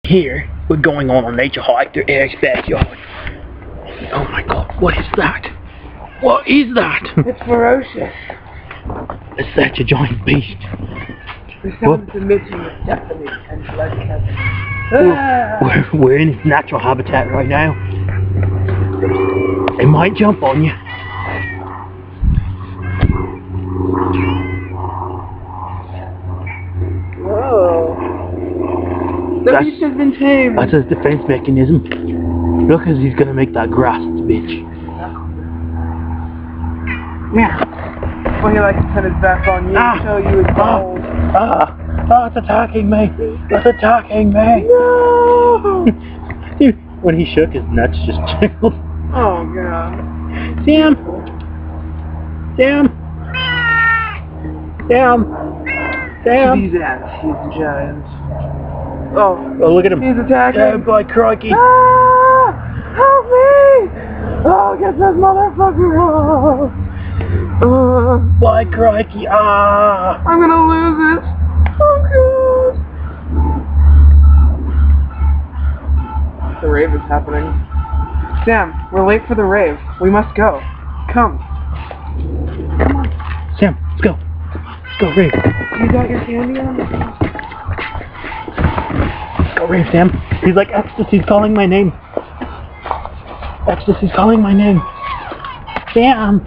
Here, we're going on a nature hike to Eric's backyard. Oh my god, what is that? What is that? It's ferocious. It's such a giant beast. The sound it's emitting is deafening and blood-heavy. We're in its natural habitat right now. It might jump on you. Whoa. The beast has been tamed. That's his defense mechanism. Look, as he's gonna make that grass bitch. Yeah. Well, he likes to turn his back on you and show you his balls. It's attacking me! It's attacking me! No! When he shook, his nuts just jingled. Oh god. Sam! Sam! Sam! Sam! These ants, he's giant. Oh, look at him. He's attacking. Oh, by crikey. Ah! Help me! Oh, get this motherfucker off! By crikey. Ah! I'm gonna lose it. Oh god! The rave is happening. Sam, we're late for the rave. We must go. Come. Come on. Sam, let's go. Let's go, rave. You got your candy on? Let's go, rave, Sam. He's like, Ecstasy's calling my name. Ecstasy's calling my name. Sam!